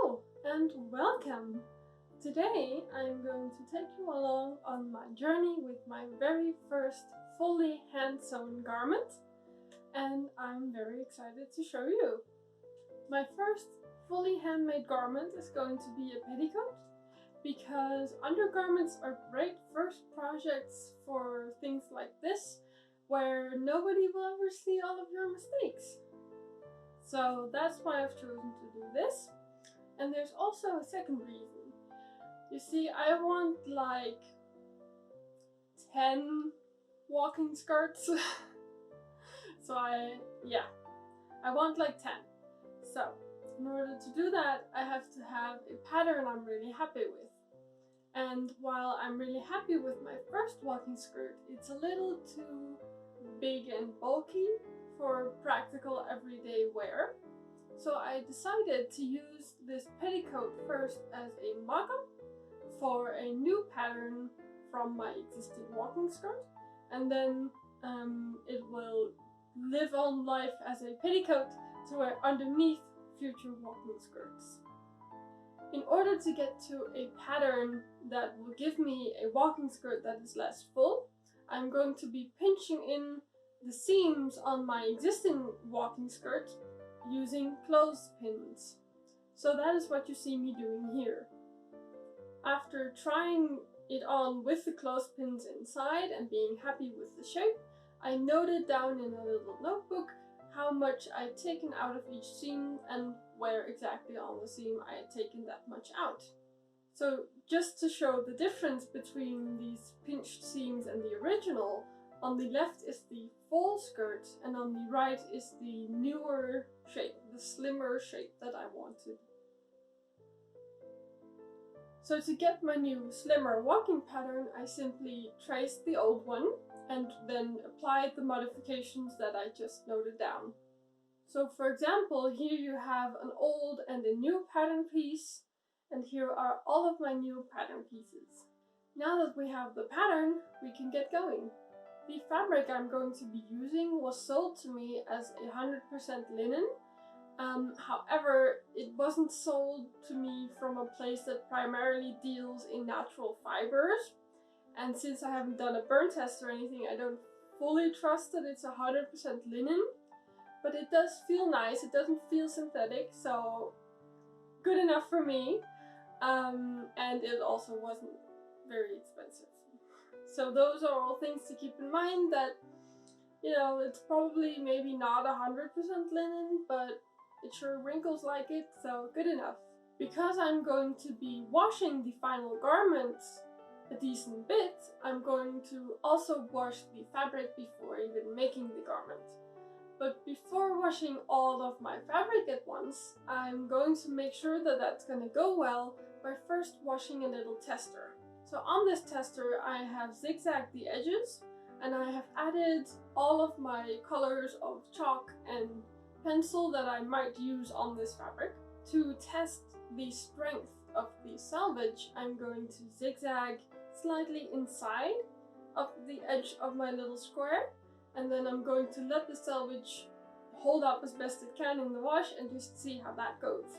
Hello and welcome! Today I'm going to take you along on my journey with my very first fully hand-sewn garment, and I'm very excited to show you. My first fully handmade garment is going to be a petticoat, because undergarments are great first projects for things like this, where nobody will ever see all of your mistakes. So that's why I've chosen to do this. And there's also a second reason. You see, I want like 10 walking skirts. So I want like 10. So in order to do that, I have to have a pattern I'm really happy with. And while I'm really happy with my first walking skirt, it's a little too big and bulky for practical everyday wear. So I decided to use this petticoat first as a mock-up for a new pattern from my existing walking skirt, and then it will live on life as a petticoat to wear underneath future walking skirts. In order to get to a pattern that will give me a walking skirt that is less full, I'm going to be pinching in the seams on my existing walking skirt using clothespins. So that is what you see me doing here. After trying it on with the clothespins inside and being happy with the shape, I noted down in a little notebook how much I had taken out of each seam and where exactly on the seam I had taken that much out. So just to show the difference between these pinched seams and the original, on the left is the full skirt and on the right is the newer shape, the slimmer shape that I wanted. So to get my new slimmer walking pattern, I simply traced the old one and then applied the modifications that I just noted down. So for example, here you have an old and a new pattern piece, and here are all of my new pattern pieces. Now that we have the pattern, we can get going. The fabric I'm going to be using was sold to me as 100% linen. However, it wasn't sold to me from a place that primarily deals in natural fibers. And since I haven't done a burn test or anything, I don't fully trust that it's 100% linen. But it does feel nice, it doesn't feel synthetic, so good enough for me. And it also wasn't very expensive. So those are all things to keep in mind, that, you know, it's probably maybe not 100% linen, but it sure wrinkles like it, so good enough. Because I'm going to be washing the final garment a decent bit, I'm going to also wash the fabric before even making the garment. But before washing all of my fabric at once, I'm going to make sure that that's going to go well by first washing a little tester. So on this tester I have zigzagged the edges, and I have added all of my colors of chalk and pencil that I might use on this fabric. To test the strength of the selvage, I'm going to zigzag slightly inside of the edge of my little square, and then I'm going to let the selvage hold up as best it can in the wash and just see how that goes.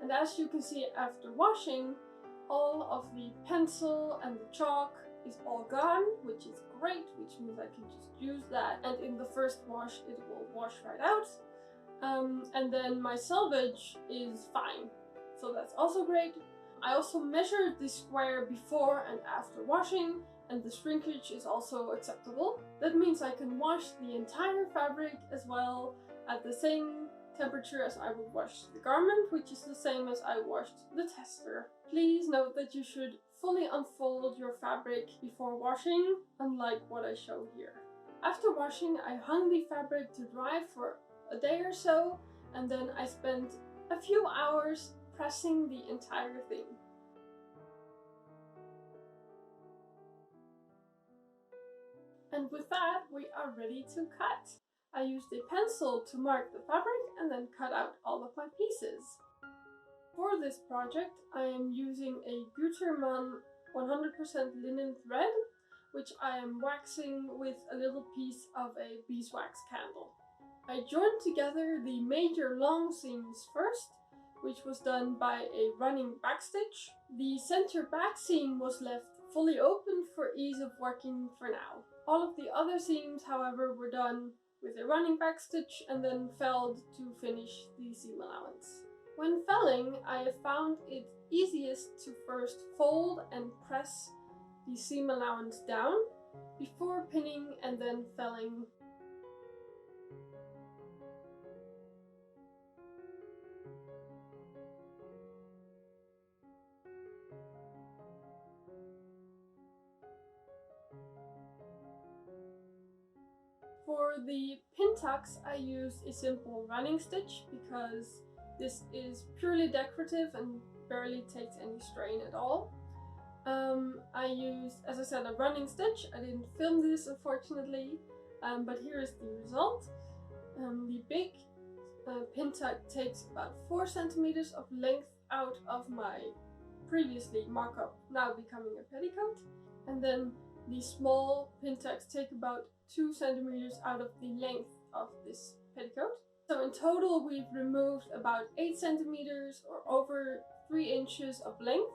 And as you can see, after washing, all of the pencil and the chalk is all gone, which is great, which means I can just use that, and in the first wash it will wash right out. And then my selvage is fine, so that's also great. I also measured the square before and after washing, and the shrinkage is also acceptable. That means I can wash the entire fabric as well at the same temperature as I would wash the garment, which is the same as I washed the tester. Please note that you should fully unfold your fabric before washing, unlike what I show here. After washing, I hung the fabric to dry for a day or so, and then I spent a few hours pressing the entire thing. And with that, we are ready to cut. I used a pencil to mark the fabric and then cut out all of my pieces. For this project, I am using a Gutermann 100% linen thread, which I am waxing with a little piece of a beeswax candle. I joined together the major long seams first, which was done by a running backstitch. The center back seam was left fully open for ease of working for now. All of the other seams, however, were done with a running backstitch and then felled to finish the seam allowance. When felling, I found it easiest to first fold and press the seam allowance down before pinning and then felling. For the pin tucks, I used a simple running stitch because this is purely decorative and barely takes any strain at all. I used, as I said, a running stitch. I didn't film this, unfortunately, but here is the result. The big pin tuck takes about 4 centimeters of length out of my previously mock-up, now becoming a petticoat, and then the small pin tucks take about 2 centimeters out of the length of this petticoat. So in total we've removed about 8 centimeters or over 3 inches of length,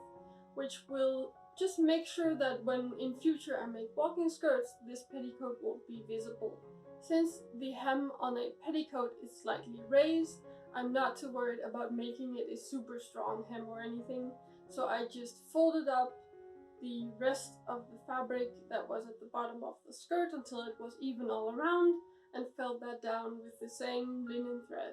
which will just make sure that when in future I make walking skirts, this petticoat won't be visible. Since the hem on a petticoat is slightly raised, I'm not too worried about making it a super strong hem or anything. So I just folded up the rest of the fabric that was at the bottom of the skirt until it was even all around and felled that down with the same linen thread.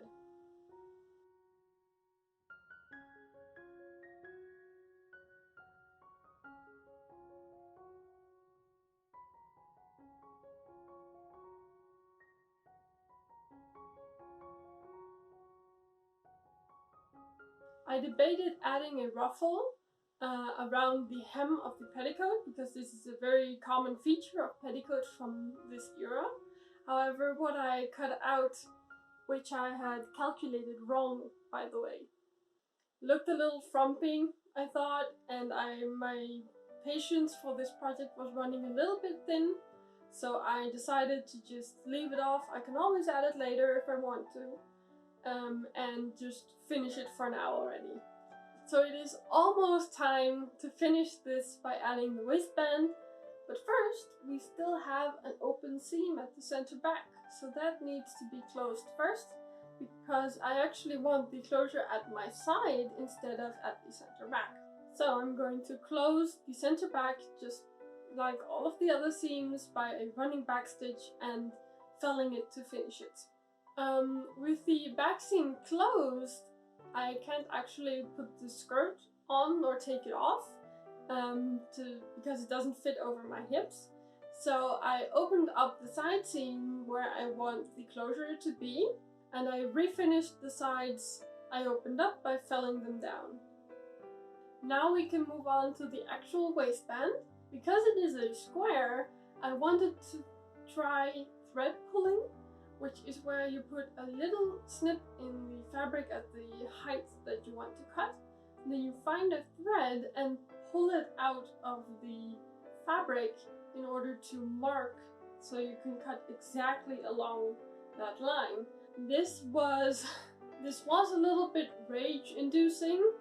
I debated adding a ruffle around the hem of the petticoat because this is a very common feature of petticoats from this era. However, what I cut out, which I had calculated wrong by the way, looked a little frumpy, I thought, and my patience for this project was running a little bit thin, so I decided to just leave it off. I can always add it later if I want to, and just finish it for now already. So it is almost time to finish this by adding the waistband, but first we still have an open seam at the center back, so that needs to be closed first, because I actually want the closure at my side instead of at the center back. So I'm going to close the center back just like all of the other seams by a running back stitch and felling it to finish it. With the back seam closed, I can't actually put the skirt on or take it off because it doesn't fit over my hips. So I opened up the side seam where I want the closure to be, and I refinished the sides I opened up by felling them down. Now we can move on to the actual waistband. Because it is a square, I wanted to try thread pulling, which is where you put a little snip in the fabric at the height that you want to cut. Then you find a thread and pull it out of the fabric in order to mark so you can cut exactly along that line. This was a little bit rage-inducing.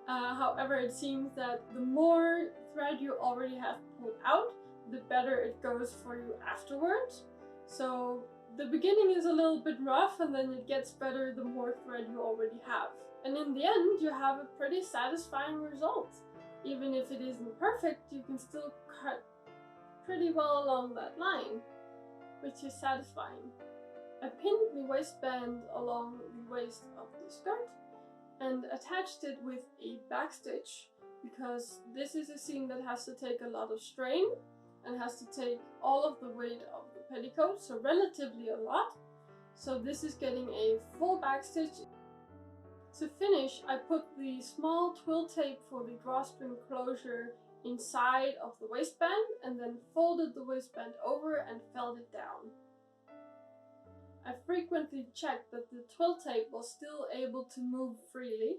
However, it seems that the more thread you already have pulled out, the better it goes for you afterwards. So the beginning is a little bit rough and then it gets better the more thread you already have. And in the end, you have a pretty satisfying result. Even if it isn't perfect, you can still cut pretty well along that line, which is satisfying. I pinned the waistband along the waist of the skirt and attached it with a backstitch because this is a seam that has to take a lot of strain and has to take all of the weight of the petticoat, so relatively a lot. So this is getting a full backstitch. To finish, I put the small twill tape for the drawstring closure inside of the waistband and then folded the waistband over and felled it down. I frequently checked that the twill tape was still able to move freely.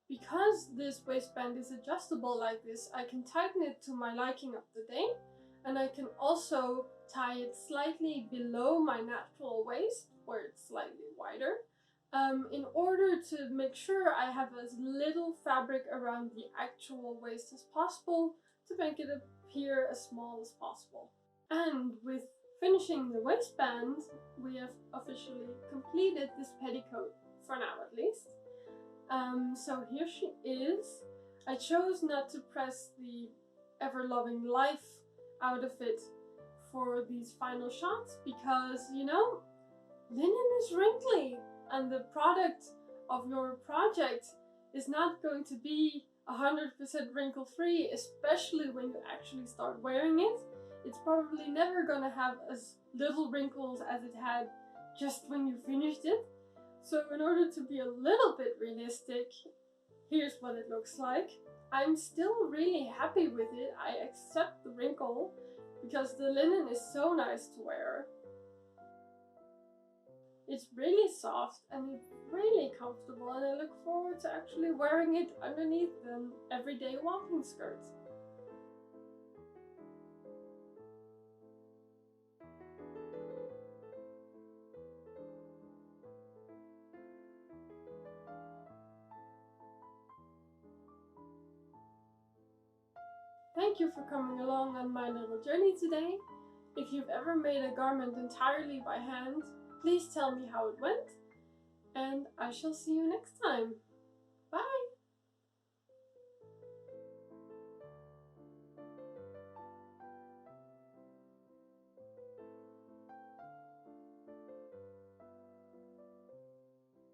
Because this waistband is adjustable like this, I can tighten it to my liking of the day, and I can also tie it slightly below my natural waist, where it's slightly wider, in order to make sure I have as little fabric around the actual waist as possible to make it appear as small as possible. And with finishing the waistband, we have officially completed this petticoat, for now at least. So here she is. I chose not to press the ever-loving life out of it for these final shots because, you know, linen is wrinkly and the product of your project is not going to be 100% wrinkle-free, especially when you actually start wearing it. It's probably never gonna have as little wrinkles as it had just when you finished it. So in order to be a little bit realistic, here's what it looks like. I'm still really happy with it. I accept the wrinkle because the linen is so nice to wear. It's really soft and it's really comfortable, and I look forward to actually wearing it underneath an everyday walking skirt. Thank you for coming along on my little journey today. If you've ever made a garment entirely by hand, please tell me how it went, and I shall see you next time. Bye!